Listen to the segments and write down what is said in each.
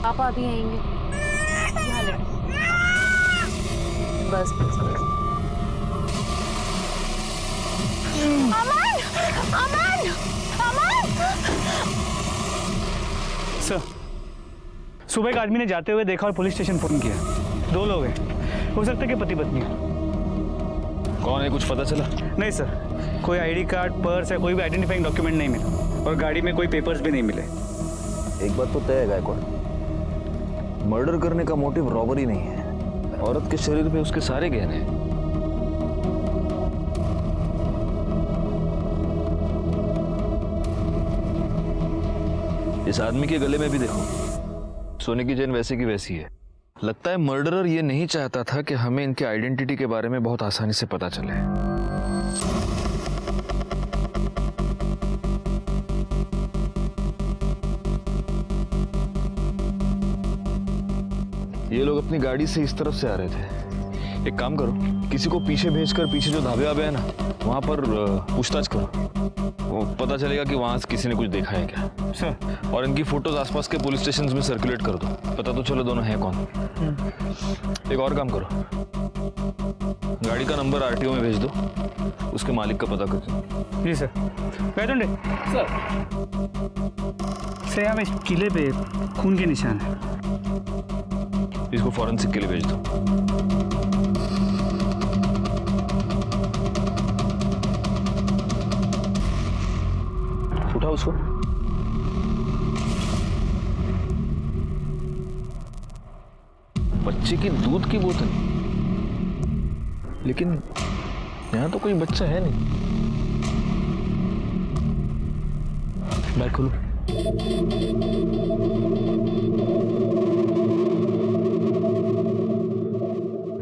पापा अभी आएंगे। यहाँ ले। बस बस बस। अमन! अमन! अमन! सर, सुबह एक आदमी ने जाते हुए देखा और पुलिस स्टेशन फोन किया। 2 लोग हैं, हो सकता है कि पति पत्नी है। कौन है, कुछ पता चला? नहीं सर, कोई आईडी कार्ड, पर्स या कोई भी आइडेंटिफाइंग डॉक्यूमेंट नहीं मिला और गाड़ी में कोई पेपर्स भी नहीं मिले। एक बात तो तय है गायकवाड़, मर्डर करने का मोटिव रॉबरी नहीं है। औरत के शरीर पे उसके सारे गहने हैं। इस आदमी के गले में भी देखो, सोने की चेन वैसे की वैसी है। लगता है मर्डरर ये नहीं चाहता था कि हमें इनके आइडेंटिटी के बारे में बहुत आसानी से पता चले। ये लोग अपनी गाड़ी से इस तरफ से आ रहे थे। एक काम करो, किसी को पीछे भेजकर पीछे जो ढाबे वाबे है ना, वहां पर पूछताछ करो। वो पता चलेगा कि वहां से किसी ने कुछ देखा है क्या। सर, और इनकी फोटोज आसपास के पुलिस स्टेशन में सर्कुलेट कर दो, पता तो चलो दोनों हैं कौन। एक और काम करो, गाड़ी का नंबर आरटीओ में भेज दो, उसके मालिक का पता कर दो। जी सर। बैठोंडे सर, सर यहाँ पे किले पे खून के निशान है। इसको फॉरेंसिक के लिए भेज दो। उठाओ उसको। बच्चे की दूध की बोतल, लेकिन यहां तो कोई बच्चा है नहीं। बैग खोलो।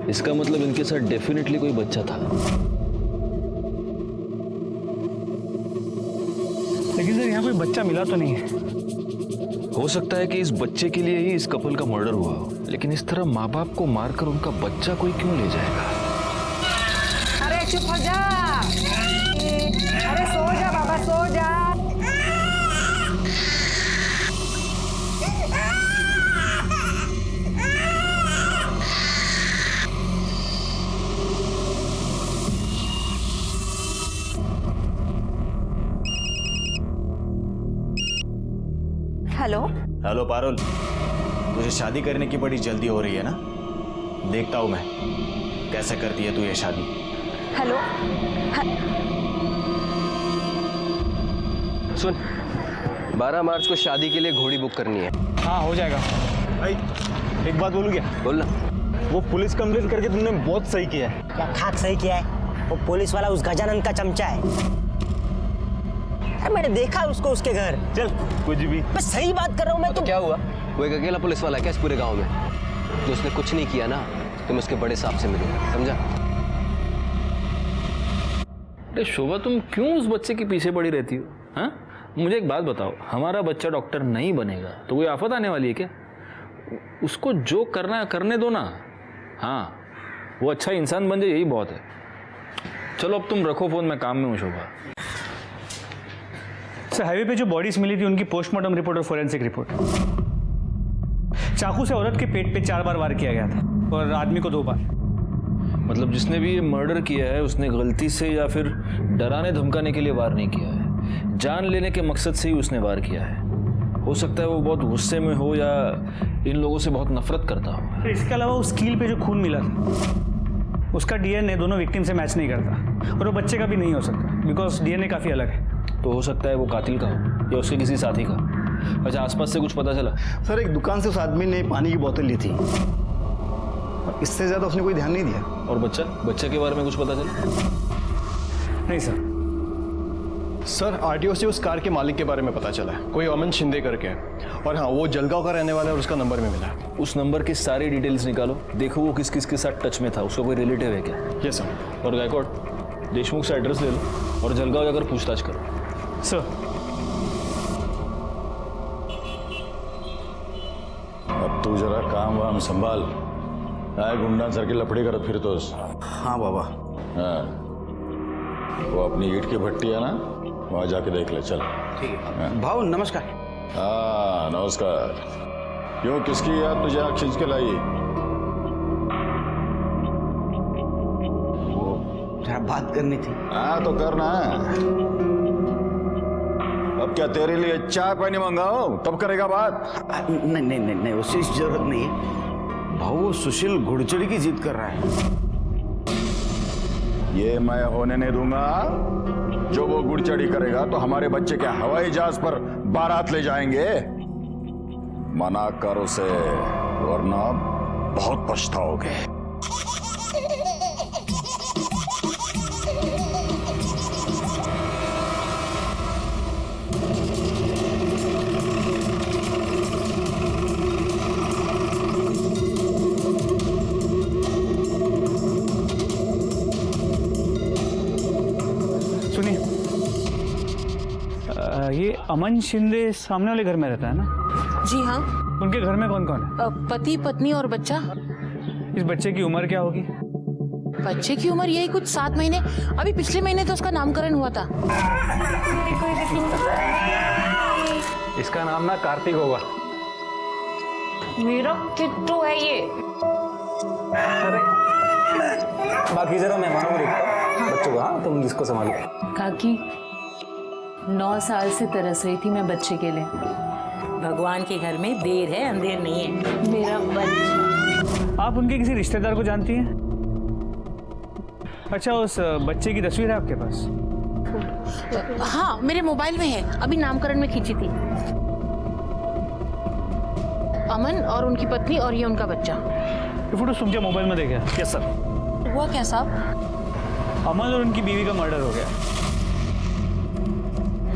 इसका मतलब इनके साथ डेफिनेटली कोई बच्चा था। लेकिन सर यहाँ कोई बच्चा मिला तो नहीं है। हो सकता है कि इस बच्चे के लिए ही इस कपल का मर्डर हुआ हो, लेकिन इस तरह माँ बाप को मारकर उनका बच्चा कोई क्यों ले जाएगा? अरे चुप हो जा, अरे सो जा बाबा, सो जा। हेलो हेलो पारुल, तुझे शादी करने की बड़ी जल्दी हो रही है ना? देखता हूं मैं कैसे करती है तू ये शादी। हेलो सुन, 12 मार्च को शादी के लिए घोड़ी बुक करनी है। हाँ हो जाएगा। भाई एक बात बोलूं क्या? बोल ना। वो पुलिस कंप्लेंट करके तुमने बहुत सही किया है। क्या खाक सही किया है? वो पुलिस वाला उस गजानंद का चमचा है। मैंने देखा उसको उसके घर। चल कुछ भी। मैं सही बात कर रहा हूँ मैं। तो क्या हुआ? वो एक अकेला पुलिस वाला है क्या इस पूरे गांव में? जो उसने कुछ नहीं किया ना, तुम उसके बड़े साहब से मिलोगे, समझा? अरे शोभा, तुम क्यों उस बच्चे के पीछे पड़ी रहती हो? हाँ, मुझे एक बात बताओ, हमारा बच्चा डॉक्टर नहीं बनेगा तो कोई आफत आने वाली है क्या? उसको जो करना है करने दो ना। हाँ, वो अच्छा इंसान बन जाए, यही बहुत है। चलो अब तुम रखो फोन, मैं काम में हूँ शोभा। सर, हाईवे पे जो बॉडीज मिली थी उनकी पोस्टमार्टम रिपोर्ट और फोरेंसिक रिपोर्ट। चाकू से औरत के पेट पे 4 बार वार किया गया था और आदमी को 2 बार। मतलब जिसने भी ये मर्डर किया है उसने गलती से या फिर डराने धमकाने के लिए वार नहीं किया है, जान लेने के मकसद से ही उसने वार किया है। हो सकता है वो बहुत गुस्से में हो या इन लोगों से बहुत नफरत करता हो। इसके अलावा उस कील पे जो खून मिला था उसका डीएनए दोनों विक्टिम से मैच नहीं करता और वो बच्चे का भी नहीं हो सकता बिकॉज डीएनए काफ़ी अलग है। तो हो सकता है वो कातिल का हो या उसके किसी साथी का। अच्छा, आसपास से कुछ पता चला? सर, एक दुकान से उस आदमी ने पानी की बोतल ली थी, इससे ज्यादा उसने कोई ध्यान नहीं दिया। और बच्चे के बारे में कुछ पता चला? नहीं सर। सर, आरटीओ से उस कार के मालिक के बारे में पता चला है, कोई अमन शिंदे करके है। और हाँ, वो जलगांव का रहने वाला है और उसका नंबर में मिला है। उस नंबर की सारी डिटेल्स निकालो, देखो वो किस किस के साथ टच में था, उसका कोई रिलेटिव है क्या? Yes sir. और गायकवाड़, देशमुख से एड्रेस ले लो और जलगांव जाकर पूछताछ करो। सर, अब तू जरा काम वाम संभाल, काय गुंडा सर के लफड़ी करत फिरतोस। हाँ बाबा। हाँ, वो अपनी ईट की भट्टी है ना, वहां जाके देख ले। चल। ठीक है भाऊ, नमस्कार। हाँ नमस्कार। क्यों, किसकी याद तुझे आँख खींच के लाई? जरा बात करनी थी। हाँ तो करना है। अब क्या तेरे लिए चाय पानी मंगाओ तब करेगा बात? नहीं नहीं नहीं नहीं, उसकी जरूरत नहीं है भाऊ। वो सुशील घुड़चड़ी की जिद कर रहा है। ये मैं होने नहीं दूंगा। जो वो गुड़चड़ी करेगा तो हमारे बच्चे क्या हवाई जहाज पर बारात ले जाएंगे? मना कर उसे, वरना बहुत पछताओगे। सुनिए, ये अमन शिंदे सामने वाले घर में रहता है ना? जी हाँ। उनके घर में कौन कौन है? पति, पत्नी और बच्चा। इस बच्चे की उम्र क्या होगी? बच्चे की उम्र यही कुछ 7 महीने। अभी पिछले महीने तो उसका नामकरण हुआ था। इसका नाम ना कार्तिक होगा। मेरा किट्टू है ये। बाकी जरा मेहमानों को देखता बच्चों को। हाँ तुम जिसको संभालो। काकी 9 साल से तरस रही थी मैं बच्चे के लिए। भगवान के घर में देर है अंधेर नहीं है। मेरा बच्चा। आप उनके किसी रिश्तेदार को जानती हैं? अच्छा, उस बच्चे की तस्वीर है आपके पास? हाँ मेरे मोबाइल में है, अभी नामकरण में खींची थी। अमन और उनकी पत्नी और ये उनका बच्चा। ये फोटो तुमके मोबाइल में देखा? Yes sir. हुआ क्या साहब? अमन और उनकी बीवी का मर्डर हो गया।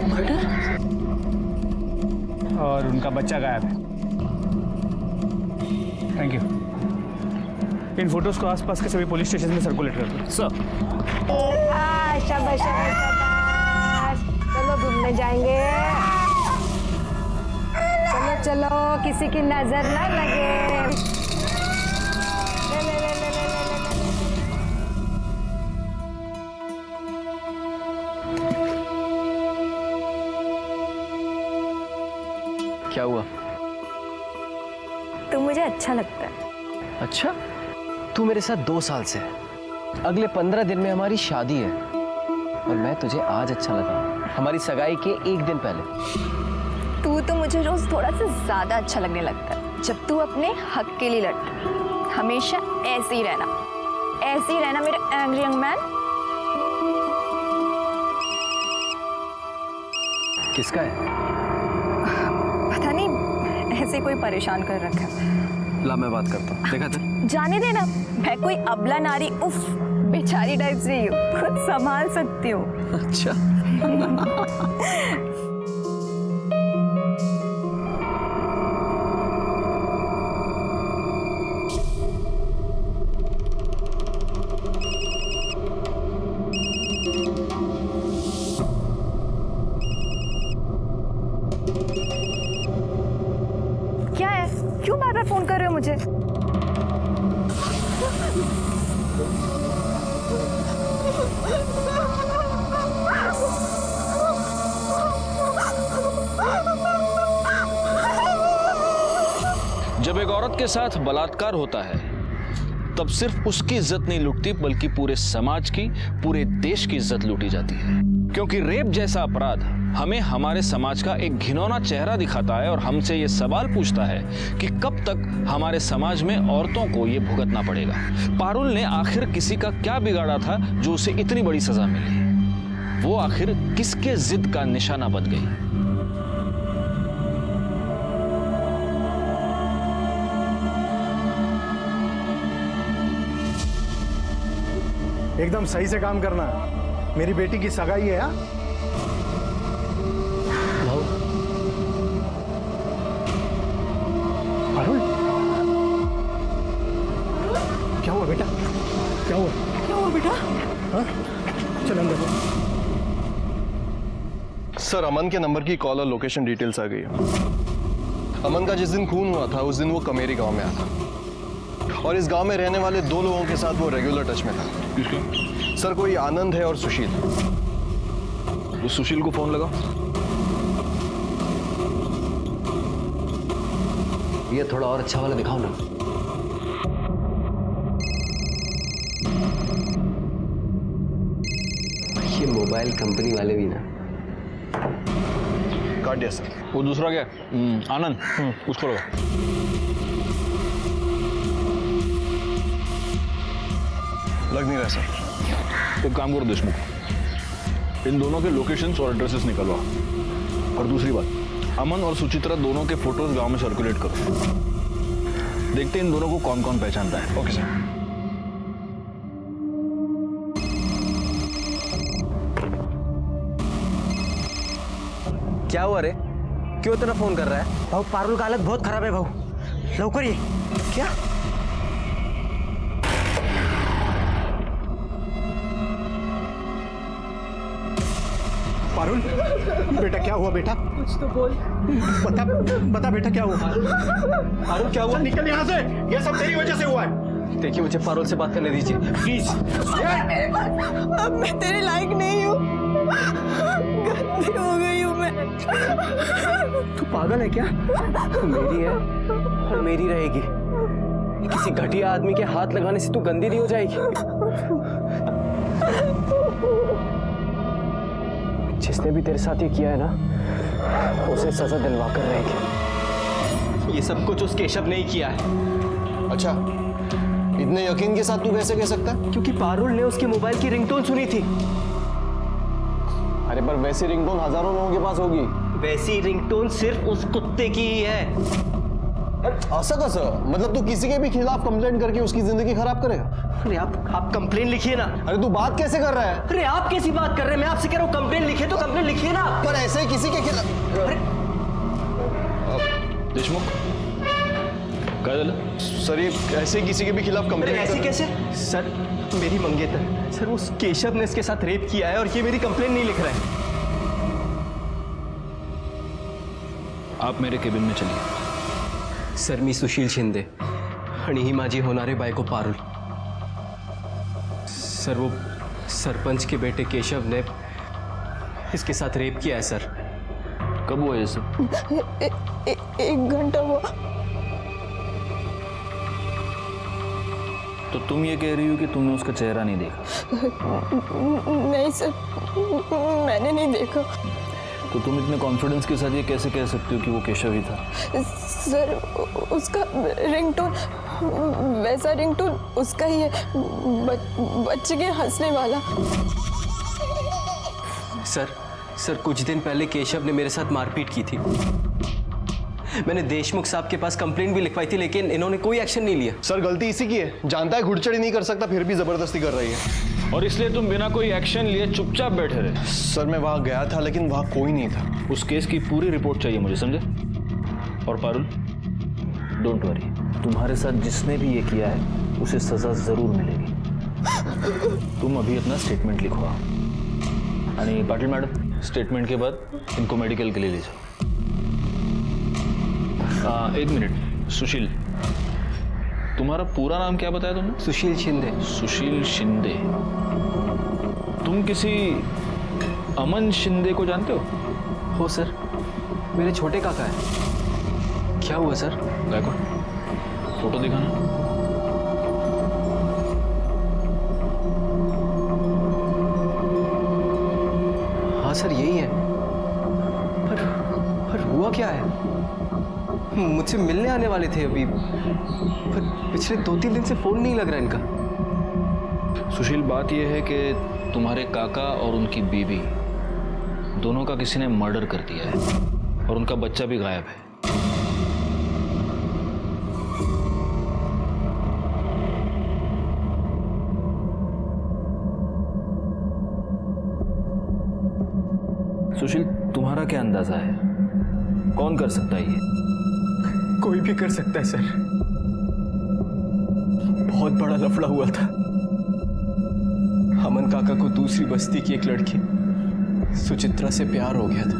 मर्डर? और उनका बच्चा गायब है। Thank you. इन फोटोज को आसपास के सभी पुलिस स्टेशन में सर्कुलेट कर दो। सर। शाबाश शाबाश, चलो घूमने जाएंगे। चलो चलो, किसी की नजर ना लगे। ले, ले, ले, ले, ले, ले, ले, ले। क्या हुआ? तू मुझे अच्छा लगता है। अच्छा, तू मेरे साथ 2 साल से है। अगले 15 दिन में हमारी शादी है और मैं तुझे आज अच्छा लगा, हमारी सगाई के 1 दिन पहले। तू तो मुझे रोज थोड़ा सा ज्यादा अच्छा लगने लगता है जब तू अपने हक के लिए लड़ता है। हमेशा ऐसे ही रहना मेरे एंग्री यंग मैन। किसका है? पता नहीं, ऐसे कोई परेशान कर रखा है। ला मैं बात करता हूँ। देखा था? जाने देना, मैं कोई अबला नारी उफ बेचारी टाइप से ही हूँ, खुद संभाल सकती हूँ। अच्छा। क्या है, क्यों बार बार फोन कर रहे हो मुझे? जब एक औरत के साथ बलात्कार होता है तब सिर्फ उसकी इज्जत नहीं लुटती बल्कि पूरे समाज की, पूरे देश की इज्जत लूटी जाती है। क्योंकि रेप जैसा अपराध हमें हमारे समाज का एक घिनौना चेहरा दिखाता है और हमसे ये सवाल पूछता है कि कब तक हमारे समाज में औरतों को ये भुगतना पड़ेगा। पारुल ने आखिर किसी का क्या बिगाड़ा था जो उसे इतनी बड़ी सजा मिली? वो आखिर किसके जिद का निशाना बन गई? एकदम सही से काम करना। मेरी बेटी की सगाई है। हाँ? पारुल, क्या हुआ बेटा? क्या हुआ बेटा? हाँ? चल अंदर। सर, अमन के नंबर की कॉल और लोकेशन डिटेल्स आ गई है। अमन का जिस दिन खून हुआ था उस दिन वो कमेरी गांव में आया था और इस गांव में रहने वाले 2 लोगों के साथ वो रेगुलर टच में था। किसका? सर, कोई आनंद है और सुशील। उस सुशील को फोन लगाओ। ये थोड़ा और अच्छा वाला दिखाओ ना। ये मोबाइल कंपनी वाले भी ना। काट दिया सर। वो दूसरा क्या? आनंद, उसको लगा। लग नहीं रहा सर। एक काम करो देशमुख, इन दोनों के लोकेशंस और एड्रेसेस निकलवा। और दूसरी बात, अमन और सुचित्रा दोनों के फोटोज गांव में सर्कुलेट करो। देखते हैं इन दोनों को कौन कौन पहचानता है। Okay sir. क्या हुआ रे? क्यों इतना फोन कर रहा है? भाऊ पारुल का हालत बहुत खराब है भाऊ, लवकर ये। क्या? पारुल, बेटा क्या हुआ बेटा? कुछ तो बोल। बता बता बेटा क्या हुआ? पारुल क्या हुआ? निकल यहाँ से, ये सब तेरी वजह से हुआ है। देखिए मुझे पारुल से बात करने दीजिए प्लीज। अब मैं तेरे लायक नहीं हूँ, गंदी हो गई हूँ मैं। तू पागल है क्या? तू मेरी है और मेरी रहेगी। किसी घटिया आदमी के हाथ लगाने से तू गंदी नहीं हो जाएगी। जिसने भी तेरे साथ ये किया है ना, उसे सजा दिलवा कर रहेगी। ये सब कुछ उस केशव ने ही किया है। अच्छा, इतने यकीन के साथ तू कैसे कह सकता है? क्योंकि पारुल ने उसके मोबाइल की रिंगटोन सुनी थी। अरे पर वैसी रिंगटोन हजारों लोगों के पास होगी। वैसी रिंगटोन सिर्फ उस कुत्ते की ही है। ऐसा कैसा? मतलब तू किसी के भी खिलाफ कंप्लेंट करके उसकी जिंदगी खराब करेगा? अरे आप कंप्लेन लिखिए ना। अरे तू बात कैसे कर रहा है? अरे आप कैसी बात कर रहे हैं? मैं आपसे कह रहा हूँ कंप्लेन लिखिए तो कंप्लेन लिखिए ना। पर ऐसे ही किसी के खिलाफ। अरे देशमुख क्या झालं? सर ये ऐसे ही किसी के भी खिलाफ अरे कंप्लेंट ऐसी कैसे? सर मेरी मंगेतर, सर उस केशव ने इसके साथ रेप किया है और ये मेरी कंप्लेन नहीं लिख रहा है। आप मेरे केबिन में चलिए। सर मी सुशील शिंदे आणि ही माझी होणारी बायको पारुल। सर वो सरपंच के बेटे केशव ने इसके साथ रेप किया है सर। कब हुआ ये सब? एक घंटा हुआ। तो तुम ये कह रही हो कि तुमने उसका चेहरा नहीं देखा? नहीं सर, मैंने नहीं देखा। तो तुम इतने कॉन्फिडेंस के साथ ये कैसे कह सकती हो कि वो केशव ही था? सर उसका रिंगटोन, वैसा रिंगटोन उसका ही है, बच्चे के हंसने वाला। सर कुछ दिन पहले केशव ने मेरे साथ मारपीट की थी। मैंने देशमुख साहब के पास कंप्लेंट भी लिखवाई थी, लेकिन इन्होंने कोई एक्शन नहीं लिया। सर गलती इसी की है, जानता है घुड़चड़ी नहीं कर सकता फिर भी जबरदस्ती कर रही है। और इसलिए तुम बिना कोई एक्शन लिए चुपचाप बैठे रहे? सर मैं वहां गया था लेकिन वहां कोई नहीं था। उस केस की पूरी रिपोर्ट चाहिए मुझे, समझे? और पारुल, डोंट वरी, तुम्हारे साथ जिसने भी ये किया है उसे सजा जरूर मिलेगी। तुम अभी अपना स्टेटमेंट लिखवाओ। आणि पाटिल मैडम, स्टेटमेंट के बाद इनको मेडिकल के लिए ले जाओ। एक मिनट, सुशील, तुम्हारा पूरा नाम क्या बताया तुमने? सुशील शिंदे। सुशील शिंदे। तुम किसी अमन शिंदे को जानते हो सर, मेरे छोटे काका है। क्या हुआ सर? गायकवाड़, फोटो दिखाना। हाँ सर यही है। पर हुआ क्या है? मुझसे मिलने आने वाले थे अभी, पर पिछले 2-3 दिन से फोन नहीं लग रहा इनका। सुशील, बात यह है कि तुम्हारे काका और उनकी बीवी दोनों का किसी ने मर्डर कर दिया है और उनका बच्चा भी गायब है। सुशील, तुम्हारा क्या अंदाजा है, कौन कर सकता है ये? कोई भी कर सकता है सर। बहुत बड़ा लफड़ा हुआ था। अमन काका को दूसरी बस्ती की एक लड़की सुचित्रा से प्यार हो गया था।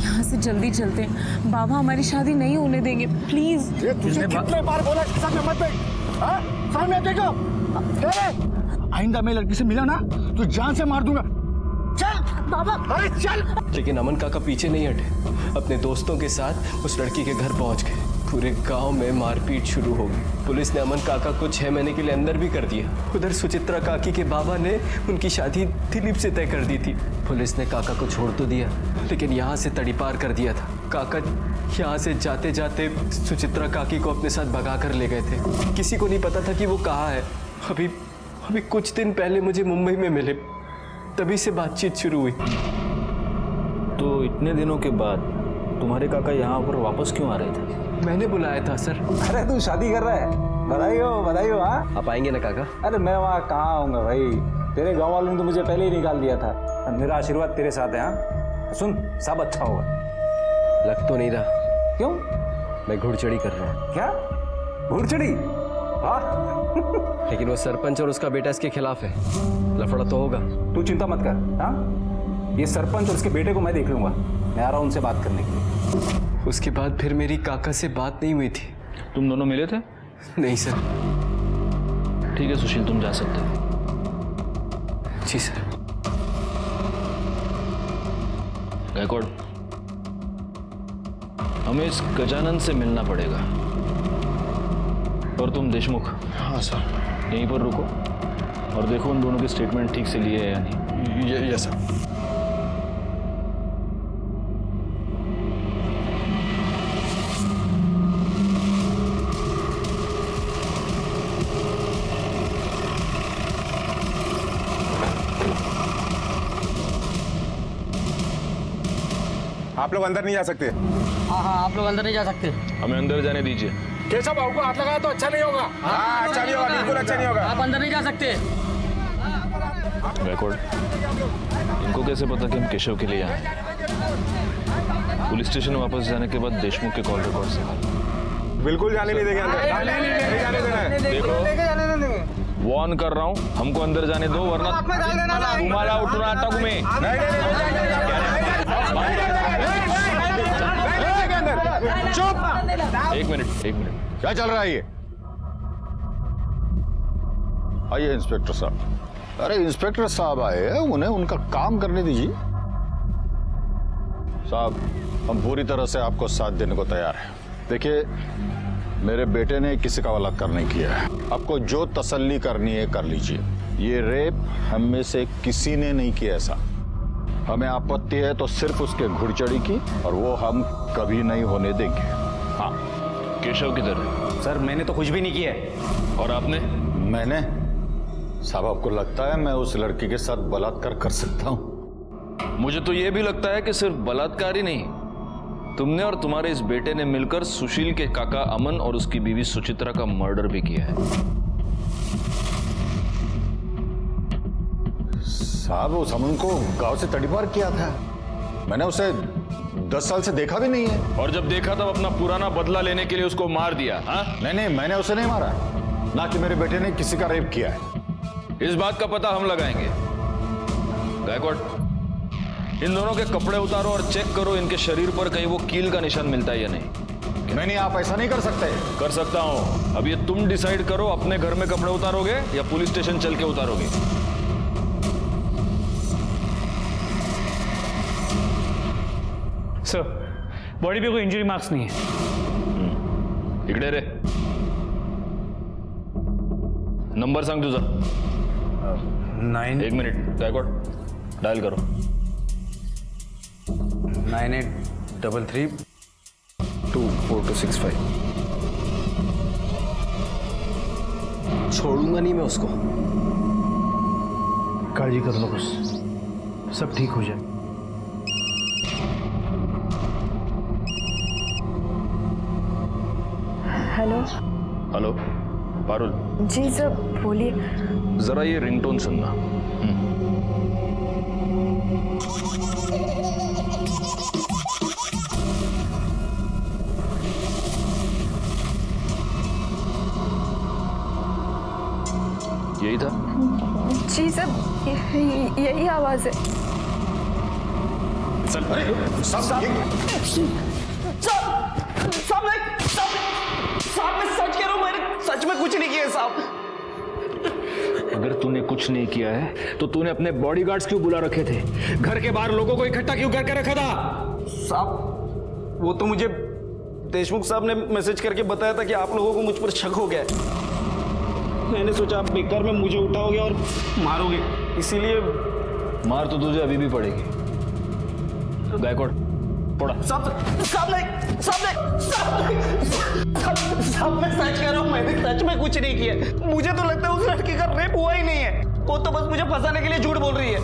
यहाँ से जल्दी चलते हैं, बाबा हमारी शादी नहीं होने देंगे, प्लीज। ये तुझे कितने बार बोला साथ में मत बैठ? हाँ, सामने देखो। आइंदा मैं लड़की से मिला ना तो जान से मार दूंगा। चल बाबा, अरे चल। लेकिन अमन काका पीछे नहीं हटे, अपने दोस्तों के साथ उस लड़की के घर पहुंच गए। पूरे गांव में मारपीट शुरू हो गई। पुलिस ने अमन काका को 6 महीने के लिए अंदर भी कर दिया। उधर सुचित्रा काकी के बाबा ने उनकी शादी दिलीप से तय कर दी थी। पुलिस ने काका को छोड़ तो दिया, लेकिन यहाँ से तड़ीपार कर दिया था। काका यहाँ से जाते जाते सुचित्रा काकी को अपने साथ भगा कर ले गए थे। किसी को नहीं पता था कि वो कहाँ है। अभी कुछ दिन पहले मुझे मुंबई में मिले, तभी से बातचीत शुरू हुई। तो इतने दिनों के बाद तुम्हारे काका यहाँ पर वापस क्यों आ रहे थे? मैंने बुलाया था सर। अरे तू शादी कर रहा है? बधाई हो हाँ। आप आएंगे ना काका? अरे मैं वहाँ कहाँ आऊँगा भाई, तेरे गांव वालों ने तो मुझे पहले ही निकाल दिया था। मेरा आशीर्वाद तेरे साथ है हाँ। सुन, सब अच्छा होगा। लग तो नहीं रहा। क्यों? मैं घुड़चढ़ी कर रहा हूँ। क्या घुड़चढ़ी? हाँ लेकिन वो सरपंच और उसका बेटा इसके खिलाफ है, लफड़ा तो होगा। तू चिंता मत कर हाँ, ये सरपंच और उसके बेटे को मैं देख लूंगा। मैं आ रहा हूँ उनसे बात करने के लिए। उसके बाद फिर मेरी काका से बात नहीं हुई थी। तुम दोनों मिले थे? नहीं सर। ठीक है सुशील, तुम जा सकते हो। जी सर। गायकवाड़, हमें इस गजानन से मिलना पड़ेगा। और तुम देशमुख, हाँ सर। यहीं पर रुको और देखो उन दोनों के स्टेटमेंट ठीक से लिए है या नहीं। Yes sir. आप लोग अंदर नहीं जा सकते। हाँ आप लोग अंदर नहीं जा सकते। हमें अंदर जाने दीजिए। केशव बाबू को हाथ लगाया तो अच्छा नहीं होगा। हाँ अच्छा नहीं होगा, बिल्कुल अच्छा नहीं होगा। आप अंदर नहीं जा सकते। गायकवाड़, इनको कैसे पता कि हम केशव के लिए आए? पुलिस स्टेशन वापस जाने के बाद देशमुख के कॉल रिकॉर्ड से बिल्कुल जाने नहीं देंगे अंदर। नहीं जाने देना है। देखो वॉर्न कर रहा हूँ, हमको अंदर जाने दो वरना तुम्हारा उठना तक में। चुप। एक मिनट क्या चल रहा है ये? आइए इंस्पेक्टर साहब। अरे इंस्पेक्टर साहब आए हैं, उन्हें उनका काम करने दीजिए। साहब, हम पूरी तरह से आपको साथ देने को तैयार हैं। देखिए, मेरे बेटे ने किसी का बलात्कार नहीं किया है। आपको जो तसल्ली करनी है कर लीजिए। ये रेप हम में से किसी ने नहीं किया ऐसा। हमें आपत्ति है तो सिर्फ उसके घुड़चढ़ी की, और वो हम कभी नहीं होने देंगे। हाँ। केशव किधर है? सर मैंने तो कुछ भी नहीं किया है। और आपने? मैंने? साहब आपको लगता है मैं उस लड़की के साथ बलात्कार कर सकता हूँ? मुझे तो ये भी लगता है कि सिर्फ बलात्कार ही नहीं, तुमने और तुम्हारे इस बेटे ने मिलकर सुशील के काका अमन और उसकी बीवी सुचित्रा का मर्डर भी किया है। साहब उस अमन को गांव से तड़ीपार किया था। मैंने उसे 10 साल से देखा भी नहीं है। और जब देखा तब अपना पुराना बदला लेने के लिए उसको मार दिया? हाँ? नहीं, मैंने उसे नहीं मारा, ना कि मेरे बेटे ने किसी का रेप किया है। इस बात का पता हम लगाएंगे। गायकवाड़, इन दोनों के कपड़े उतारो और चेक करो इनके शरीर पर कहीं वो कील का निशान मिलता है या नहीं। नहीं, आप ऐसा नहीं कर सकते। कर सकता हूं। अब ये तुम डिसाइड करो, अपने घर में कपड़े उतारोगे या पुलिस स्टेशन चल के उतारोगे। सर, बॉडी पे कोई इंजरी मार्क्स नहीं है। इकडे रे, नंबर सांग तुझा। 9 एक मिनिट गायकवाड़, डायल करो। 9833 24265। छोड़ूंगा नहीं मैं उसको। काळजी करू नकोस, सब ठीक हो जाए। हेलो। हेलो पारुल। जी सर बोलिए। जरा ये रिंगटोन सुनना। यही था? जी सर, यही आवाज है। साहब मैं सच कह रहा हूं, मैंने सच में कुछ नहीं किया साहब। अगर तूने कुछ नहीं किया है तो तूने अपने बॉडीगार्ड्स क्यों बुला रखे थे? घर के बाहर लोगों को इकट्ठा क्यों करके रखा था? साहब वो तो मुझे देशमुख साहब ने मैसेज करके बताया था कि आप लोगों को मुझ पर शक हो गया है। मैंने सोचा आप बेकार में मुझे उठाओगे और मारोगे, इसीलिए। मार तो तुझे अभी भी पड़ेगी। गायकवाड़ पड़ा। साहब मैं सच कह रहा हूँ, मैंने सच में कुछ नहीं किया। मुझे तो लगता है उस लड़की का रेप हुआ ही नहीं है, वो तो बस मुझे फंसाने के लिए झूठ बोल रही है।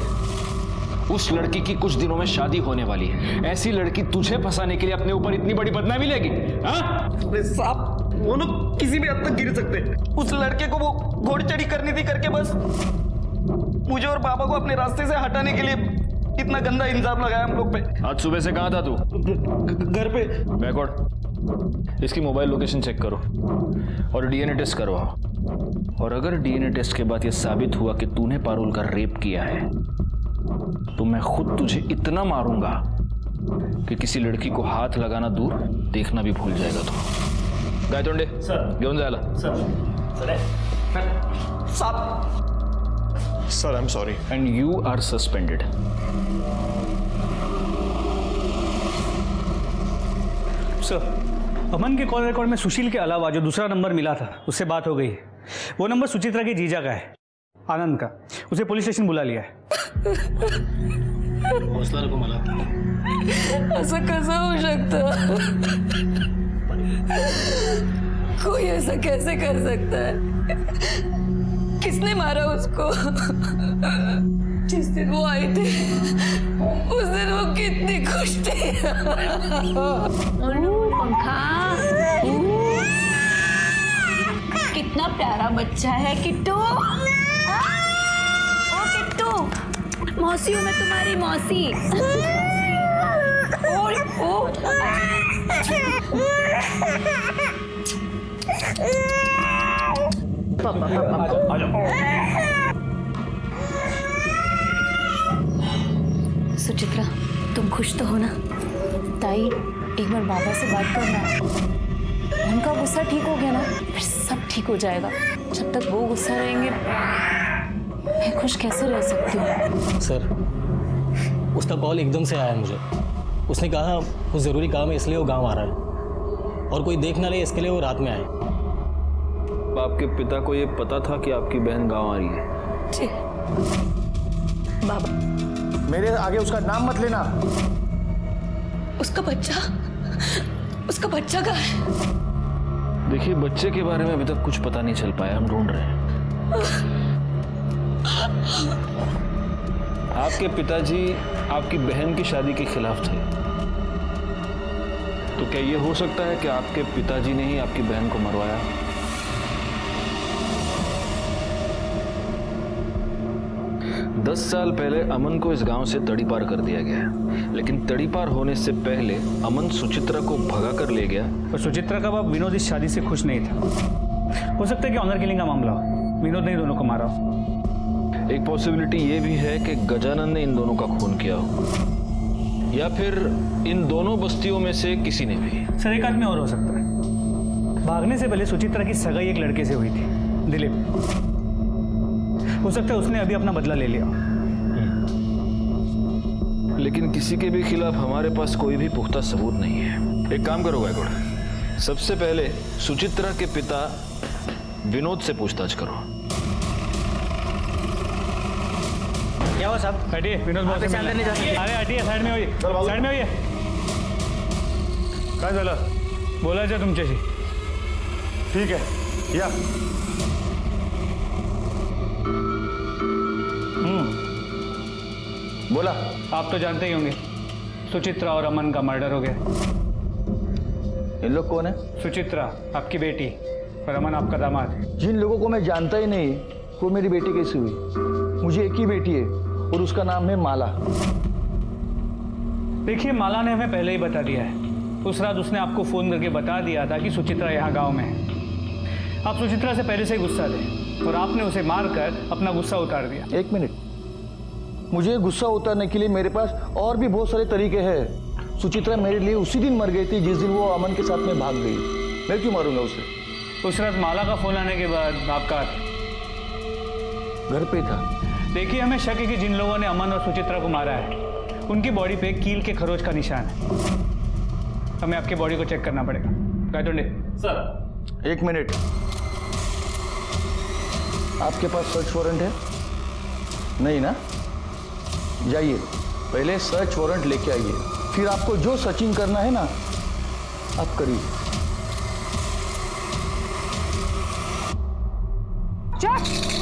उस लड़की की कुछ दिनों में शादी होने वाली है, ऐसी लड़की तुझे फंसाने के लिए अपने ऊपर इतनी बड़ी बदनामी लेगी? साहब वो लोग किसी भी हद तक गिर सकते हैं। उस लड़के को वो घोड़ी चढ़ी करनी थी करके बस मुझे और पापा को अपने रास्ते से हटाने के लिए इतना गंदा इल्जाम लगाया हम लोग पे। आज सुबह से कहाँ था तू? घर पे। बैकवर्ड, इसकी मोबाइल लोकेशन चेक करो और डीएनए टेस्ट करवाओ। और अगर डीएनए टेस्ट के बाद यह साबित हुआ कि तूने पारुल का रेप किया है तो मैं खुद तुझे इतना मारूंगा कि किसी लड़की को हाथ लगाना दूर, देखना भी भूल जाएगा तू। गायतोंडे सर, घेऊन जायला। Sir I am sorry and you are suspended. Sir, Aman के कॉल रिकॉर्ड में सुशील के अलावा जो दूसरा नंबर मिला था उससे बात हो गई है। वो नंबर सुचित्रा के जीजा का है, आनंद का। उसे पुलिस स्टेशन बुला लिया है। हौसला रखो मला। ऐसा कैसा हो सकता? कोई ऐसा कैसे कर सकता है? किसने मारा उसको? जिस दिन वो आए थे उस दिन वो कितनी खुश थे। पंखा कितना प्यारा बच्चा है किट्टू। ओ किट्टू, मौसी हूँ मैं तुम्हारी मौसी। सुचित्रा, तुम खुश तो हो ना? ताई, एक बार बाबा से बात करना। उनका गुस्सा ठीक हो गया ना, फिर सब ठीक हो जाएगा। जब तक वो गुस्सा रहेंगे मैं खुश कैसे रह सकती हूँ? सर, उसका कॉल एकदम से आया मुझे। उसने कहा कुछ ज़रूरी काम है इसलिए वो गांव आ रहा है और कोई देख ना ले इसके लिए वो रात में आए। आपके पिता को ये पता था कि आपकी बहन गांव आ रही है? जी बाबा। मेरे आगे उसका नाम मत लेना। उसका बच्चा कहाँ है? देखिए, बच्चे के बारे में अभी तक कुछ पता नहीं चल पाया, हम ढूंढ रहे हैं। आपके पिताजी आपकी बहन की शादी के खिलाफ थे, तो क्या ये हो सकता है कि आपके पिताजी ने ही आपकी बहन को मरवाया? दस साल पहले अमन को इस गांव से तड़ीपार कर दिया गया, लेकिन तड़ीपार होने से पहले अमन सुचित्रा को भगा कर ले गया। और सुचित्रा का बाप विनोद इस शादी से खुश नहीं था। हो सकता है कि ऑनर किलिंग का मामला हो, विनोद ने ही दोनों को मारा हो। एक पॉसिबिलिटी ये भी है कि गजानन ने इन दोनों का खून किया हो, या फिर इन दोनों बस्तियों में से किसी ने भी। सर, एक आदमी और हो सकता है। भागने से पहले सुचित्रा की सगाई एक लड़के से हुई थी, दिलीप। हो सकता है उसने अभी अपना बदला ले लिया। लेकिन किसी के भी खिलाफ हमारे पास कोई भी पुख्ता सबूत नहीं है। एक काम करो गायकवाड़, सबसे पहले सुचित्रा के पिता विनोद से पूछताछ करो। क्या हुआ साहब? हटिए, विनोद बहुत से अंदर नहीं जाते। अरे हटिए, साइड में होइए, साइड में होइए। काय झालं? बोलायचं तुमच्याशी। ठीक है, या। बोला। आप तो जानते ही होंगे, सुचित्रा और अमन का मर्डर हो गया। इन लोग कौन है? सुचित्रा आपकी बेटी और अमन आपका दामाद। जिन लोगों को मैं जानता ही नहीं वो मेरी बेटी कैसी हुई? मुझे एक ही बेटी है और उसका नाम है माला। देखिए, माला ने हमें पहले ही बता दिया है। उस रात उसने आपको फोन करके बता दिया था कि सुचित्रा यहाँ गांव में है। आप सुचित्रा से पहले से ही गुस्सा थे और आपने उसे मारकर अपना गुस्सा उतार दिया। एक मिनट, मुझे गुस्सा उतारने के लिए मेरे पास और भी बहुत सारे तरीके हैं। सुचित्रा मेरे लिए उसी दिन मर गई थी जिस दिन वो अमन के साथ में भाग गई। मैं क्यों मारूंगा उसे? उस रात माला का फोन आने के बाद आपका घर पे था। देखिए, हमें शक है कि जिन लोगों ने अमन और सुचित्रा को मारा है उनकी बॉडी पे कील के खरोच का निशान है। हमें आपके बॉडी को चेक करना पड़ेगा। गायतोंडे सर 1 मिनट, आपके पास सर्च वारंट है? नहीं ना? जाइए, पहले सर्च वारंट लेके आइए, फिर आपको जो सर्चिंग करना है ना आप करिए।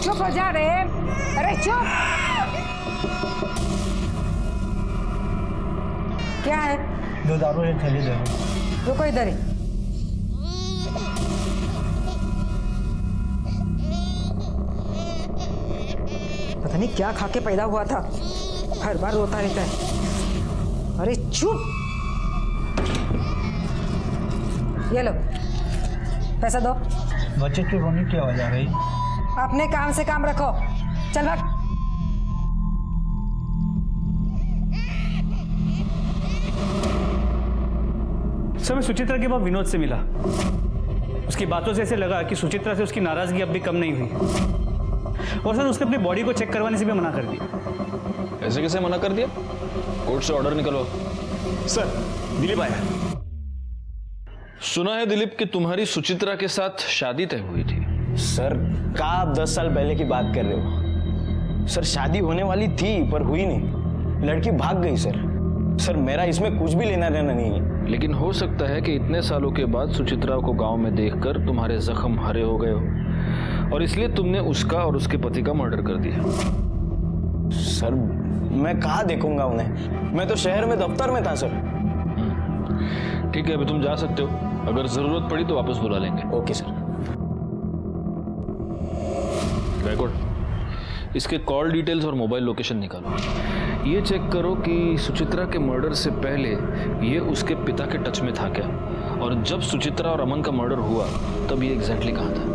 चुप हो जा रे, अरे चुप। क्या है? 2 दारू एक थैली दे। रुको इधर ही। पता नहीं क्या खा के पैदा हुआ था, हर बार रोता रहता है। अरे चुप। ये लो पैसा दो। बच्चे की रोने की आवाज आ रही। अपने काम से काम रखो, चल भाग। सर मैं सुचित्रा के बाद विनोद से मिला। उसकी बातों से ऐसे लगा कि सुचित्रा से उसकी नाराजगी अब भी कम नहीं हुई। और सर उसने अपनी बॉडी को चेक करवाने से भी मना कर दिया। ऐसे कैसे मना कर दिया? कोर्ट से ऑर्डर निकलो। सर दिलीप आया। सुना है दिलीप कि तुम्हारी सुचित्रा के साथ शादी तय हुई थी। सर क्या आप 10 साल पहले की बात कर रहे हो? सर शादी होने वाली थी पर हुई नहीं, लड़की भाग गई सर। सर मेरा इसमें कुछ भी लेना देना नहीं है। लेकिन हो सकता है कि इतने सालों के बाद सुचित्रा को गांव में देखकर तुम्हारे जख्म हरे हो गए हो और इसलिए तुमने उसका और उसके पति का मर्डर कर दिया। सर मैं कहाँ देखूंगा उन्हें, मैं तो शहर में दफ्तर में था सर। ठीक है, अभी तुम जा सकते हो, अगर जरूरत पड़ी तो वापस बुला लेंगे। Okay sir. गायकवाड़, इसके कॉल डिटेल्स और मोबाइल लोकेशन निकालो। ये चेक करो कि सुचित्रा के मर्डर से पहले ये उसके पिता के टच में था क्या, और जब सुचित्रा और अमन का मर्डर हुआ तब ये एग्जैक्टली कहाँ था।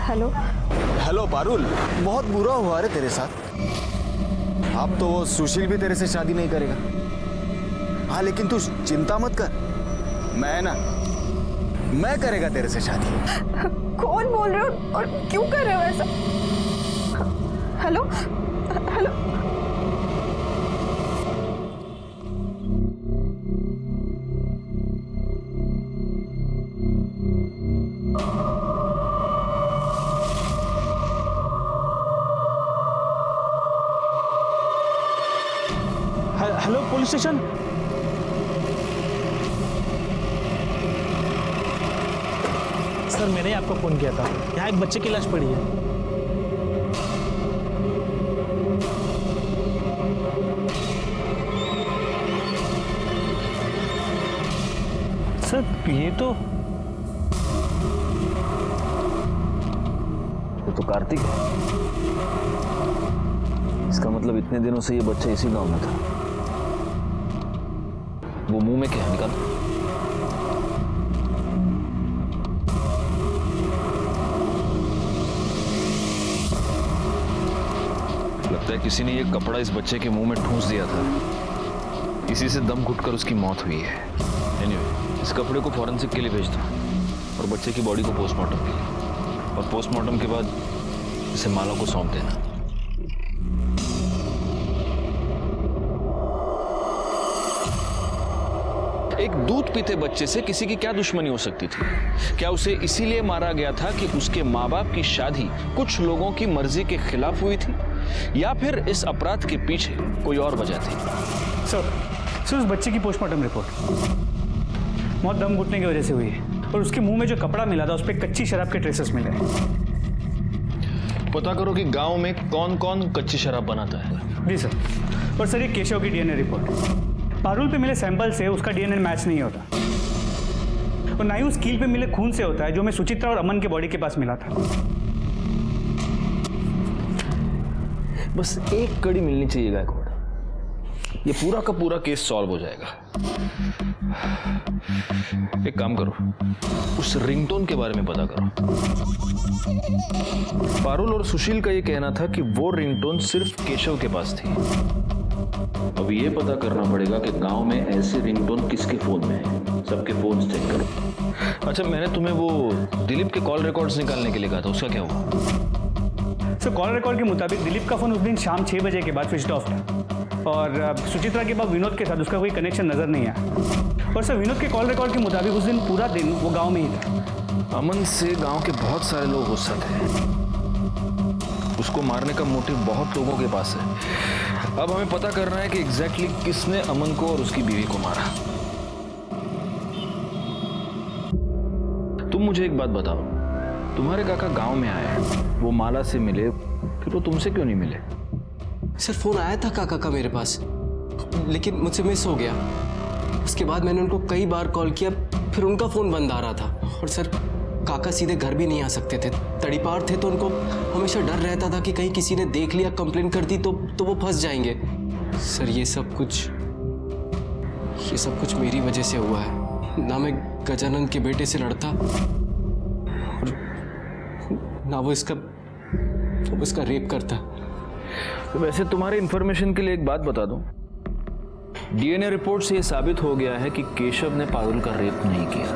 हेलो हेलो पारुल, बहुत बुरा हुआ रे तेरे साथ। अब तो वो सुशील भी तेरे से शादी नहीं करेगा। हाँ लेकिन तू चिंता मत कर, मैं करेगा तेरे से शादी। कौन बोल रहे हो और क्यों कर रहे हो ऐसा? Hello hello hello police station. Sir मैंने ही आपको फोन किया था, यहाँ एक बच्चे की लाश पड़ी है। सर ये तो कार्तिक है। इसका मतलब इतने दिनों से ये बच्चा इसी गांव में था। वो मुंह में क्या निकाल? लगता है किसी ने ये कपड़ा इस बच्चे के मुंह में ठूंस दिया था, इसी से दम घुटकर उसकी मौत हुई है। एनीवे, इस कपड़े को फॉरेंसिक के लिए भेज दो और बच्चे की बॉडी को पोस्टमार्टम के लिए, और पोस्टमार्टम के बाद इसे माला को सौंप देना। एक दूध पीते बच्चे से किसी की क्या दुश्मनी हो सकती थी? क्या उसे इसीलिए मारा गया था कि उसके माँ बाप की शादी कुछ लोगों की मर्जी के खिलाफ हुई थी, या फिर इस अपराध के पीछे कोई और वजह थी? सर उस बच्चे की पोस्टमार्टम रिपोर्ट मौत दम घुटने की वजह से हुई है, और उसके मुंह में जो कपड़ा मिला था उस पर कच्ची शराब के ट्रेसेस मिले। पता करो कि गांव में कौन कौन कच्ची शराब बनाता है। जी सर। और सर ये केशव की डीएनए रिपोर्ट, पारुल पे मिले सैंपल से उसका डीएनए मैच नहीं होता, और ना ही उस कील पे मिले खून से होता है जो मैं सुचित्रा और अमन के बॉडी के पास मिला था। बस एक कड़ी मिलनी चाहिए गायकवाड़, ये पूरा का पूरा केस सॉल्व हो जाएगा। एक काम करो, उस रिंगटोन के बारे में पता करो। पारुल और सुशील का ये कहना था कि वो रिंगटोन सिर्फ केशव के पास थी। अब ये पता करना पड़ेगा कि गांव में ऐसे रिंगटोन किसके फोन में है। सबके फोन चेक करो। अच्छा, मैंने तुम्हें वो दिलीप के कॉल रिकॉर्ड्स निकालने के लिए कहा था, उसका क्या हुआ? सर कॉल रिकॉर्ड के मुताबिक दिलीप का फोन उस दिन शाम 6 बजे के बाद स्विच ऑफ था और सुचित्रा के बाद विनोद के साथ उसका कोई कनेक्शन नजर नहीं आया। और सर विनोद के कॉल रिकॉर्ड के मुताबिक उस दिन पूरा दिन वो गाँव में ही था। अमन से गांव के बहुत सारे लोग गुस्सा थे। उसको मारने का मोटिव बहुत लोगों के पास है। अब हमें पता करना है कि एग्जैक्टली किसने अमन को और उसकी बीवी को मारा। तुम मुझे एक बात बताओ, तुम्हारे काका गांव में आए, वो माला से मिले, फिर वो तुमसे क्यों नहीं मिले? सर फोन आया था काका का मेरे पास, लेकिन मुझसे मिस हो गया। उसके बाद मैंने उनको कई बार कॉल किया, फिर उनका फोन बंद आ रहा था। और सर काका सीधे घर भी नहीं आ सकते थे, तड़ीपार थे, तो उनको हमेशा डर रहता था कि कहीं किसी ने देख लिया, कंप्लेन कर दी तो वो फंस जाएंगे। सर ये सब कुछ मेरी वजह से हुआ है। ना मैं गजानंद के बेटे से लड़ता और ना वो इसका रेप करता। तो वैसे तुम्हारे इंफॉर्मेशन के लिए एक बात बता दूं, डीएनए रिपोर्ट से यह साबित हो गया है कि केशव ने पारुल का रेप नहीं किया।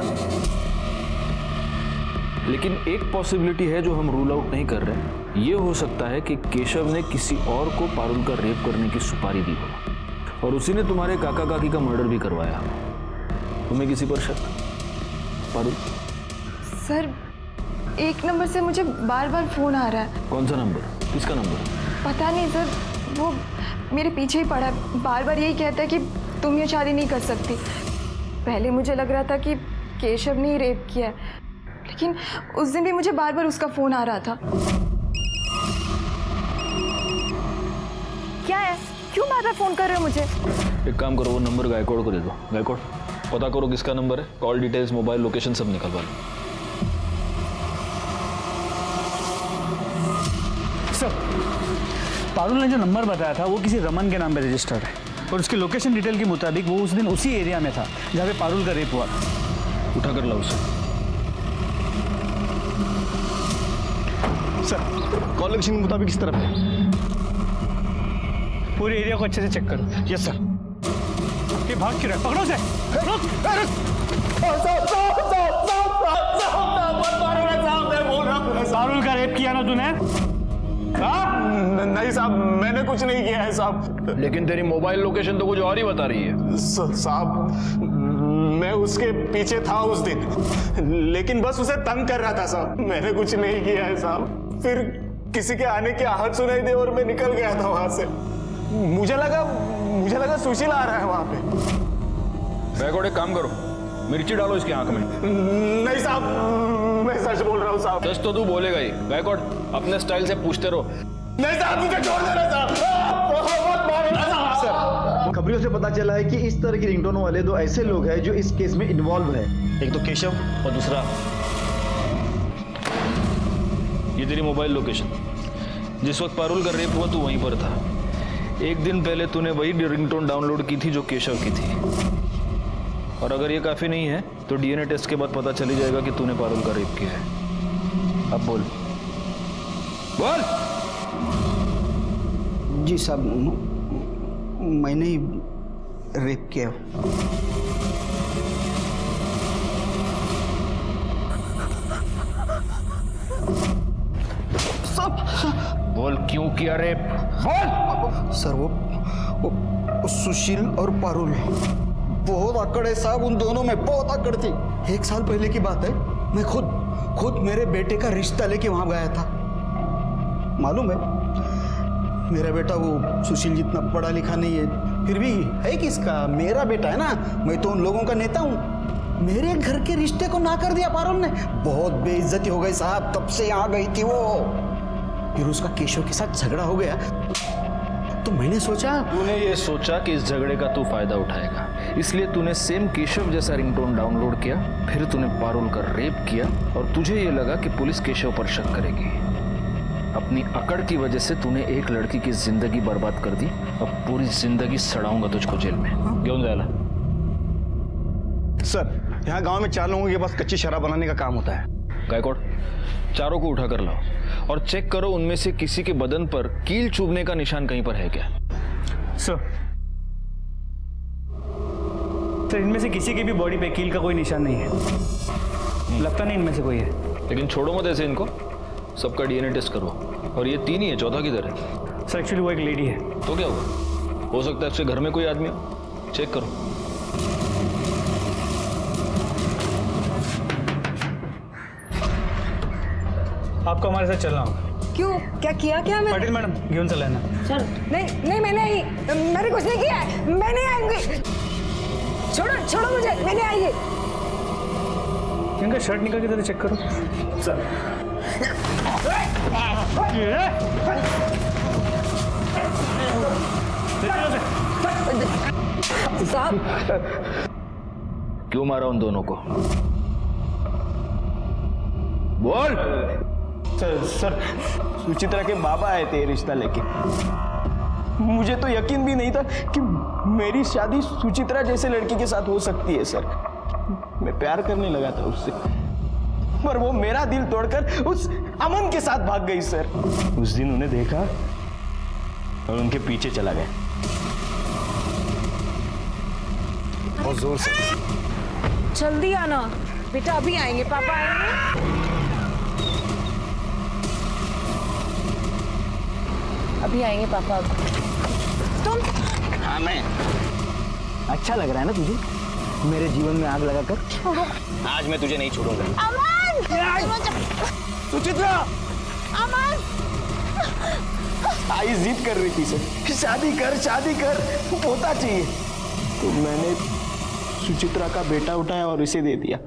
लेकिन एक पॉसिबिलिटी है जो हम रूल आउट नहीं कर रहे। ये हो सकता है कि केशव ने किसी और को पारुल का रेप करने की सुपारी दी हो और उसी ने तुम्हारे काका काकी का मर्डर भी करवाया। तुम्हें किसी पर शक? पारुल? सर 1 नंबर से मुझे बार बार फोन आ रहा है। कौन सा नंबर? किसका नंबर? पता नहीं सर, वो मेरे पीछे ही पड़ा है। बार बार यही कहता है कि तुम ये शादी नहीं कर सकती। पहले मुझे लग रहा था कि केशव ने ही रेप किया है, लेकिन उस दिन भी मुझे बार बार उसका फोन आ रहा था। क्या है, क्यों बार बार फोन कर रहे हो मुझे? एक काम करो, वो नंबर गायकवाड़ को दे दो। गायकवाड़, पता करो किसका नंबर है, कॉल डिटेल्स, मोबाइल लोकेशन सब निकलवा लो। सर पारुल ने जो नंबर बताया था वो किसी रमन के नाम पे रजिस्टर्ड है और उसकी लोकेशन डिटेल के मुताबिक वो उस दिन उसी एरिया में था जहाँ पे पारुल का रेप हुआ था। उठा कर लाओ उसे। सर कॉल लोकेशन के मुताबिक किस तरफ है? पूरे एरिया को अच्छे से चेक करो। Yes sir. ये भाग क्यों रहा है? पकड़ो उसे। पारुल का रेप किया ना तूने? नहीं साहब, मैंने कुछ नहीं किया है साहब। लेकिन तेरी मोबाइल लोकेशन तो कुछ और ही बता रही है। साहब मैं उसके पीछे था उस दिन, लेकिन बस उसे तंग कर रहा था साहब। मैंने कुछ नहीं किया है साहब। फिर किसी के आने की आहट सुनाई दी और मैं निकल गया था वहां से। मुझे लगा सुशील आ रहा है वहां पे। बैगोड़, एक काम करो, मिर्ची डालो इसकी आंख में। नहीं साहब, मैं सच बोल रहा हूँ साहब। सच तो तू बोलेगा ही। गायकवाड़, अपने स्टाइल से पूछते रहो। नहीं साहब, मुझे छोड़ देना साहब। खबरों से पता चला है कि इस तरह की रिंगटोन वाले 2 ऐसे लोग हैं जो इस केस में इन्वॉल्व है। एक तो केशव और दूसरा ये तेरी मोबाइल लोकेशन। जिस वक्त पारुल का रेप हुआ तू वहीं पर था। एक दिन पहले तूने वही रिंगटोन डाउनलोड की थी जो केशव की थी। और अगर ये काफी नहीं है तो डीएनए टेस्ट के बाद पता चली जाएगा कि तूने पारुल का रेप किया है। अब बोल जी साहब, मैंने ही रेप किया। बोल, क्यों किया रेप? बोल। सर वो सुशील और पारुल बहुत आकड़ है साहब। उन दोनों में बहुत आकड़ थी। 1 साल पहले की बात है, मैं खुद मेरे बेटे का रिश्ता लेके वहां गया था। मालूम है, मेरा बेटा वो सुशील जितना पढ़ा लिखा नहीं है, फिर भी है किसका? मेरा बेटा है ना। मैं तो उन लोगों का नेता हूँ। मेरे घर के रिश्ते को ना कर दिया पारुल ने। बहुत बेइज्जती हो गई साहब, तब से यहाँ गई थी वो। फिर उसका केशव के साथ झगड़ा हो गया तो मैंने सोचा। तूने ये सोचा कि इस झगड़े का तू फायदा उठाएगा, इसलिए तूने सेम केशव जैसा रिंगटोन डाउनलोड किया। फिर तूने पारुल का रेप किया और तुझे ये लगा कि पुलिस केशव पर शक करेगी। अपनी अकड़ की वजह से तूने एक लड़की की जिंदगी बर्बाद कर दी। अब पूरी जिंदगी सड़ाऊंगा तुझको जेल में। क्यों जायला? सर यहाँ गांव में 4 लोगों के पास कच्ची शराब बनाने का काम होता है। गायकवाड़, चारों को उठा कर लाओ और चेक करो उनमें से किसी के बदन पर कील चुभने का निशान कहीं पर है क्या? सर सर इनमें से किसी की भी बॉडी पे कील का कोई निशान नहीं है, लगता नहीं इनमें से कोई है। लेकिन छोड़ो मत ऐसे इनको, सबका डीएनए टेस्ट करवाओ। और ये 3 ही है, चौथा किधर है? सर एक्चुअली वो एक लेडी है। तो क्या हुआ? हो सकता है उसके घर में कोई आदमी हो, चेक करो। आपको हमारे साथ चलना होगा। क्यों, क्या किया क्या मैं? पाटिल मैडम घेऊन चला ना। नहीं मैंने मैंने कुछ नहीं किया है, मैं नहीं आऊंगी। छोड़ो मुझे, मैं नहीं आएगी। इनका शर्ट निकाल के जरा चेक करो। सर साहब क्यों मारा उन दोनों को? बोल। सर सुचित्रा के बाबा आए थे रिश्ता लेके। मुझे तो यकीन भी नहीं था कि मेरी शादी सुचित्रा जैसे लड़की के साथ हो सकती है सर। मैं प्यार करने लगा था उससे, पर वो मेरा दिल तोड़कर उस अमन के साथ भाग गई सर। उस दिन उन्हें देखा और उनके पीछे चला गया बहुत जोर से। जल्दी आना बेटा, अभी आएंगे, पापा आएंगे। अभी आएंगे पापा। तुम? हाँ मैं। अच्छा लग रहा है ना तुझे मेरे जीवन में आग लगाकर? आज मैं तुझे नहीं छोड़ूंगा। अमन! सुचित्रा! अमन! आई जिद कर रही थी सर, शादी कर होता चाहिए, तो मैंने सुचित्रा का बेटा उठाया और इसे दे दिया।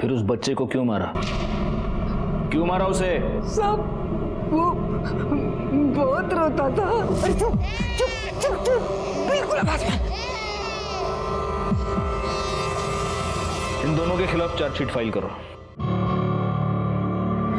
फिर उस बच्चे को क्यों मारा? क्यों मारा उसे? सब वो बहुत रोता था। चुप बिल्कुल आवाज मत। इन दोनों के खिलाफ चार्जशीट फाइल करो।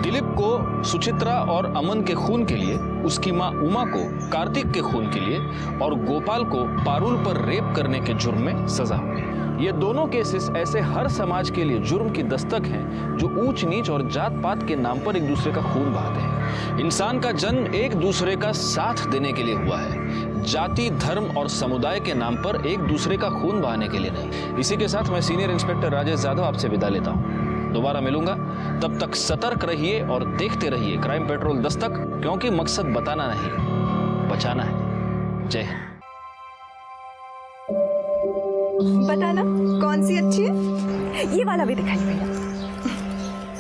दिलीप को सुचित्रा और अमन के खून के लिए, उसकी मां उमा को कार्तिक के खून के लिए और गोपाल को पारुल पर रेप करने के जुर्म में सजा हुई। ये दोनों केसेस ऐसे हर समाज के लिए जुर्म की दस्तक हैं जो ऊंच नीच और जात पात के नाम पर एक दूसरे का खून बहाते हैं। इंसान का जन्म एक दूसरे का साथ देने के लिए हुआ है, जाति, धर्म और समुदाय के नाम पर एक दूसरे का खून बहाने के लिए नहीं। इसी के साथ मैं सीनियर इंस्पेक्टर राजेश जाधव आपसे विदा लेता हूँ। दोबारा मिलूंगा, तब तक सतर्क रहिए और देखते रहिए क्राइम पेट्रोल दस्तक, क्योंकि मकसद बताना नहीं, बचाना है। जय हिंद। बताना कौन सी अच्छी है? ये वाला भी दिखाई भैया।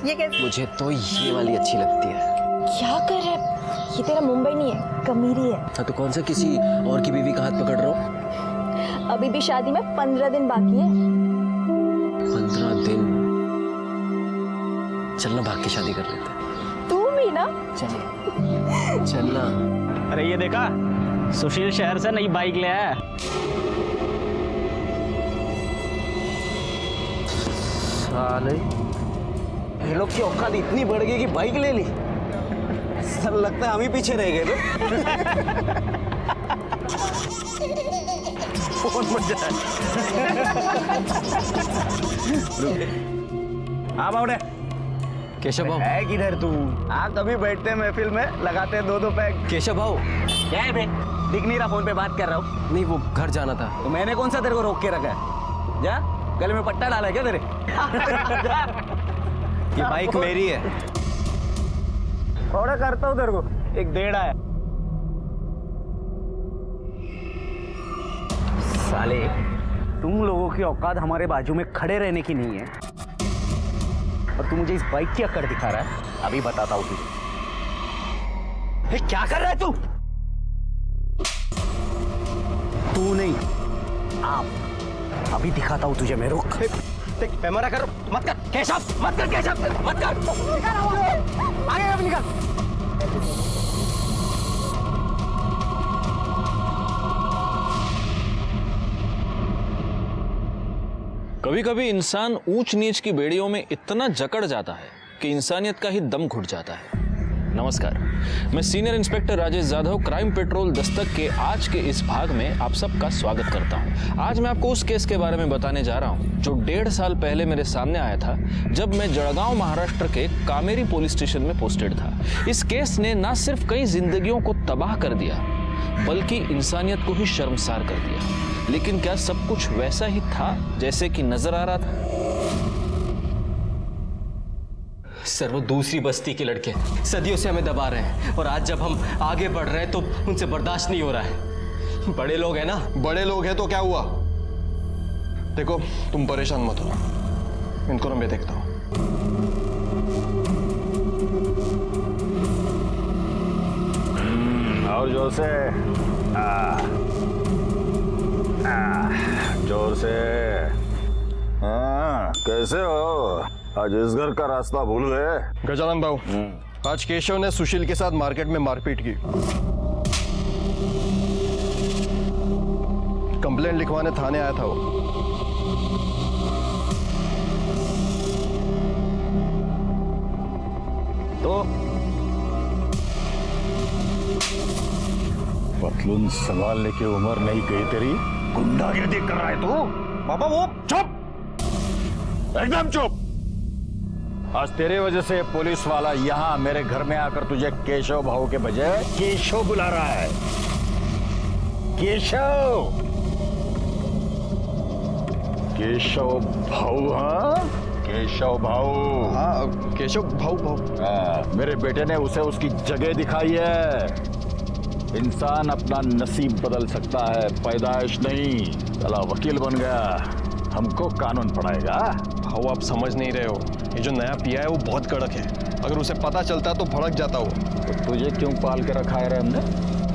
ये कैसे? मुझे तो ये वाली अच्छी लगती है। क्या कर रहा है? ये तेरा मुंबई नहीं है, कमीरी है। हाँ तो कौन सा किसी और की बीवी का हाथ पकड़ रहा हो? अभी भी शादी में 15 दिन बाकी है। 15 दिन? चलना, भाग के शादी कर लेते हैं। तू भी ना? चलना। अरे ये देखा, सुशील शहर से नई बाइक ले आया। साले ये लोग की औकात इतनी बढ़ गई कि बाइक ले ली। सर लगता है हम ही पीछे रह गए। बहुत मजा हाँ बाउडे। केशव भाऊ है किधर तू? हाँ कभी बैठते हैं महफिल में, लगाते हैं 2-2 पैक। केशव भाऊ क्या है बे? दिख नहीं रहा, फोन पे बात कर रहा हूँ। नहीं, वो घर जाना था। तो मैंने कौन सा तेरे को रोक के रखा है? जा, गले में पट्टा डाला है क्या तेरे? ये बाइक मेरी है। थोड़ा करता हूँ तेरे को, एक डेढ़ा है। साले तुम लोगों की औकात हमारे बाजू में खड़े रहने की नहीं है, और तू मुझे इस बाइक की अकड़ दिखा रहा है। अभी बताता हूँ तुझे। क्या कर रहा है तू? तू नहीं, आप। अभी दिखाता हूँ तुझे मैं। रुक, कैमरा कर, मत कर केशव, मत कर केशव, मत कर। आगे अब निकल। कभी कभी इंसान ऊंच नीच की बेड़ियों में इतना जकड़ जाता है कि इंसानियत का ही दम घुट जाता है। नमस्कार, मैं senior inspector Rajesh Jadhav crime petrol Dastak के आज के इस भाग में आप सबका स्वागत करता हूं। आज मैं आपको उस केस के बारे में बताने जा रहा हूं जो 1.5 साल पहले मेरे सामने आया था, जब मैं जळगांव महाराष्ट्र के कामेरी पुलिस स्टेशन में पोस्टेड था। इस केस ने ना सिर्फ कई जिंदगियों को तबाह कर दिया, बल्कि इंसानियत को ही शर्मसार कर दिया। लेकिन क्या सब कुछ वैसा ही था जैसे कि नजर आ रहा था? सर, वो दूसरी बस्ती के लड़के सदियों से हमें दबा रहे हैं और आज जब हम आगे बढ़ रहे हैं तो उनसे बर्दाश्त नहीं हो रहा है। बड़े लोग हैं ना। बड़े लोग हैं तो क्या हुआ? देखो, तुम परेशान मत हो, इनको मैं देखता हूं। और जोर से, जोर से। कैसे हो? आज इस घर का रास्ता भूल गए? गजानन बाबू, आज केशव ने सुशील के साथ मार्केट में मारपीट की। कंप्लेंट लिखवाने थाने आया था वो। तो पतलून संभालने की उम्र नहीं गई तेरी, गुंडागिर्दी कर रहा है तू? पापा वो चुप, एकदम चुप। आज तेरे वजह से पुलिस वाला यहाँ मेरे घर में आकर तुझे केशव भाऊ के बजाय केशव बुला रहा है। केशव, केशव भाऊ। हाँ, केशव भाऊ। हाँ, केशव भाऊ। मेरे बेटे ने उसे उसकी जगह दिखाई है। इंसान अपना नसीब बदल सकता है, पैदाइश नहीं। चला वकील बन गया, हमको कानून पढ़ाएगा। भाऊ, आप समझ नहीं रहे हो, ये जो नया पिया है वो बहुत कड़क है। अगर उसे पता चलता तो भड़क जाता वो। तो तुझे क्यों पाल के रखा है रे हमने?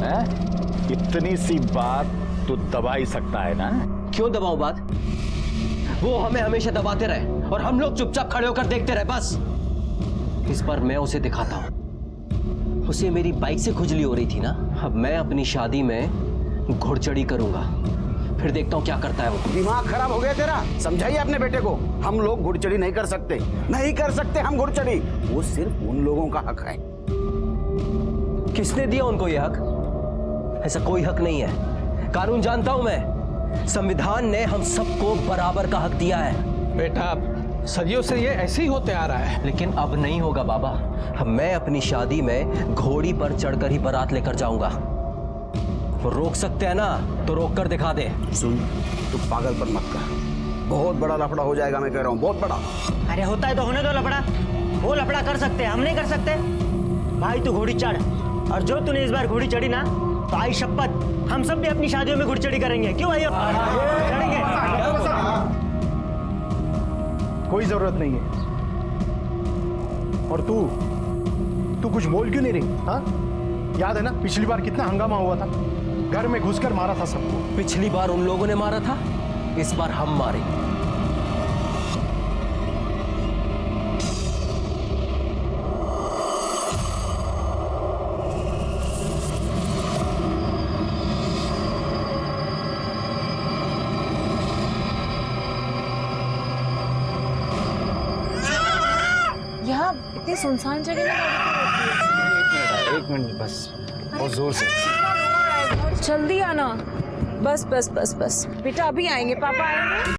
हैं? इतनी सी बात तो दबा ही सकता है ना? क्यों दबाऊं बात? वो हमें हमेशा दबाते रहे और हम लोग चुपचाप खड़े होकर देखते रहे। बस इस बार मैं उसे दिखाता हूं। उसे मेरी बाइक से खुजली हो रही थी ना, अब मैं अपनी शादी में घुड़चढ़ी करूंगा, फिर देखता हूं क्या करता है वो। दिमाग खराब हो गया तेरा? समझाइए अपने बेटे को, हम लोग घुड़चढ़ी नहीं कर सकते, नहीं कर सकते हम घुड़चढ़ी। वो सिर्फ उन लोगों का हक है। किसने दिया उनको ये हक? ऐसा कोई हक नहीं है। कानून जानता हूं मैं, संविधान ने हम सबको बराबर का हक दिया है। बेटा, सदियों से ये ऐसे ही होते आ रहा है। लेकिन अब नहीं होगा बाबा। अब मैं अपनी शादी में घोड़ी पर चढ़कर ही बारात लेकर जाऊंगा। वो रोक सकते हैं ना, तो रोक कर दिखा दे। सुन, तू पागलपन मत कर, बहुत बड़ा लफड़ा हो जाएगा, मैं कह रहा हूँ, बहुत बड़ा। अरे होता है तो होने दो लफड़ा। वो लफड़ा कर सकते हैं, हम नहीं कर सकते। भाई तू घोड़ी चढ़, और जो तूने इस बार घोड़ी चढ़ी ना, तो आई शपथ हम सब भी अपनी शादियों में घोड़ी चढ़ी करेंगे। क्यों भाई? चढ़ेंगे। कोई जरूरत नहीं है। और तू कुछ बोल क्यों नहीं रही? हाँ, याद है ना पिछली बार कितना हंगामा हुआ था? घर में घुसकर मारा था सबको। पिछली बार उन लोगों ने मारा था, इस बार हम मारेंगे। यहाँ इतनी सुनसान जगह में गाड़ी क्यों रोकी है? एक मिनट बस, बहुत जोर से। जल्दी आना। बस बस बस बस बेटा, अभी आएंगे, पापा आएंगे।